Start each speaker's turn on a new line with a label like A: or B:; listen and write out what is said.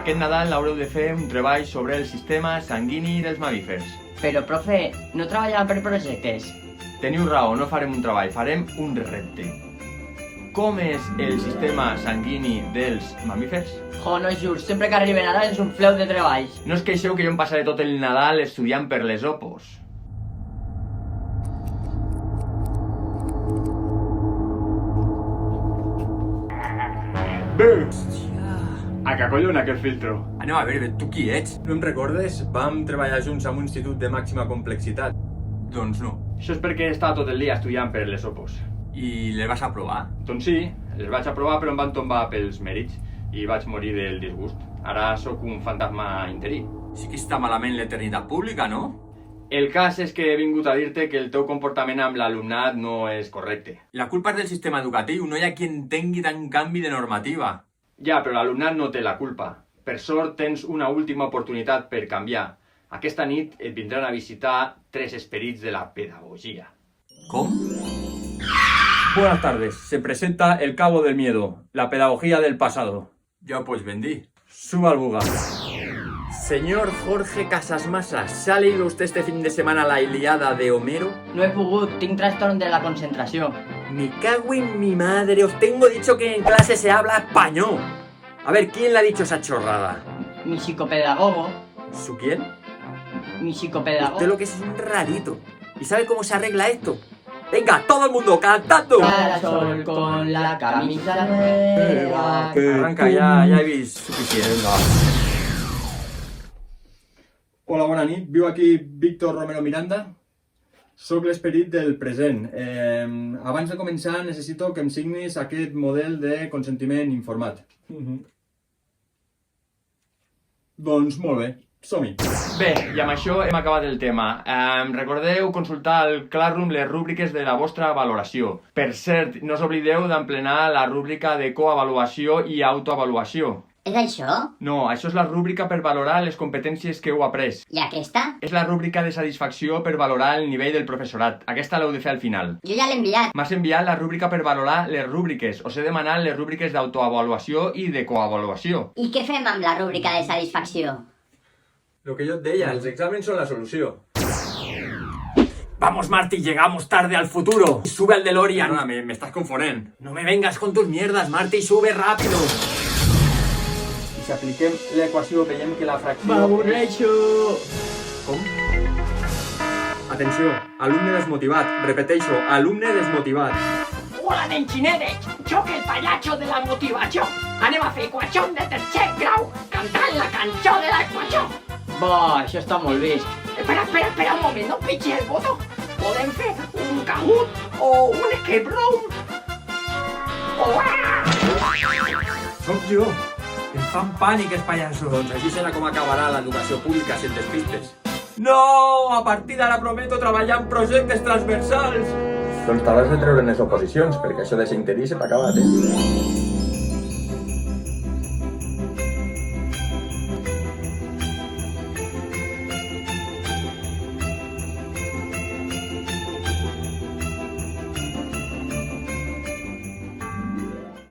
A: Aquest Nadal haureu de fer un treball sobre el sistema sanguini dels mamífers.
B: Però, profe, no treballava per projectes.
A: Teniu raó, no farem un treball, farem un repte. Com és el sistema sanguini dels mamífers?
B: Jo, no és just, sempre que arriba Nadal ens ompleu de treballs.
A: No us queixeu que jo em passaré tot el Nadal estudiant per les opos. Bé! A que collona aquest filtro?
C: Anem a veure, tu qui ets?
A: No em recordes? Vam treballar junts en un institut de màxima complexitat.
C: Doncs no.
A: Això és perquè estava tot el dia estudiant per les opos.
C: I les vas aprovar?
A: Doncs sí, les vaig aprovar però em van tombar pels mèrits i vaig morir del disgust. Ara sóc un fantasma interí.
C: Sí que està malament l'eternitat pública, no?
A: El cas és que he vingut a dir-te que el teu comportament amb l'alumnat no és correcte.
C: La culpa és del sistema educatiu, no hi ha qui entengui tant canvi de normativa.
A: Ja, però l'alumnat no té la culpa. Per sort tens una última oportunitat per canviar. Aquesta nit et vindran a visitar 3 esperits de la pedagogia.
C: Com?
A: Buenas tardes, se presenta el cabo del miedo, la pedagogía del pasado.
C: Ja pues vendí.
A: Suba al buga.
C: Señor Jorge Casasmasas, ¿se ha leído usted este fin de semana la Ilíada de Homero?
B: No he pogut, tinc trastorn de la concentració.
C: Me cago en mi madre, os tengo dicho que en clase se habla español. A ver, ¿quién le ha dicho esa chorrada?
B: Mi psicopedagogo.
C: ¿Su quién?
B: Mi psicopedagogo.
C: Usted lo que es un rarito. ¿Y sabe cómo se arregla esto? Venga, todo el mundo cantando.
B: Cada sol con la camisa nueva.
C: Arranca, ya he vist suficient.
A: Hola, bona nit. Viu aquí Víctor Romero Miranda. Soc l'esperit del present. Abans de començar necessito que em signis aquest model de consentiment informat. Doncs molt bé, som-hi. Bé, i amb això hem acabat el tema. Recordeu consultar al Classroom les rúbriques de la vostra valoració. Per cert, no us oblideu d'emplenar la rúbrica de coavaluació i autoavaluació.
D: És això?
A: No, això és la rúbrica per valorar les competències que heu après.
D: I aquesta?
A: És la rúbrica de satisfacció per valorar el nivell del professorat. Aquesta l'heu de fer al final.
D: Jo ja l'he enviat.
A: M'has enviat la rúbrica per valorar les rúbriques. Us he demanat les rúbriques d'autoavaluació i de coavaluació.
D: I què fem amb la rúbrica de satisfacció?
A: Lo que yo te deia, els exàmens són la solució.
C: Vamos, Marty, llegamos tarde al futuro. Sube al DeLorean.
A: Perdóname, me estás confonent.
C: No me vengas con tus mierdas, Marty, sube rápido.
A: I si apliquem l'equació veiem que la fracció...
B: M'avorreixo!
A: Com? Atenció, alumne desmotivat. Repeteixo, alumne desmotivat.
E: Hola, nens i nenes! Soc el pallatxo de la motivació! Anem a fer equacions de tercer grau cantant la cançó de l'equació!
B: Bo, això està molt vist.
E: Espera un moment, no pitgi el botó! Podem fer un Kahoot o un escape room!
C: Soc jo. Em fan pànic, els pallassos.
A: Doncs així serà com acabarà l'educació pública si et despistes.
C: No! A partir d'ara prometo treballar en projectes transversals.
A: Doncs t'hauràs de treure en les oposicions, perquè això de ser interí se t'ha acabat,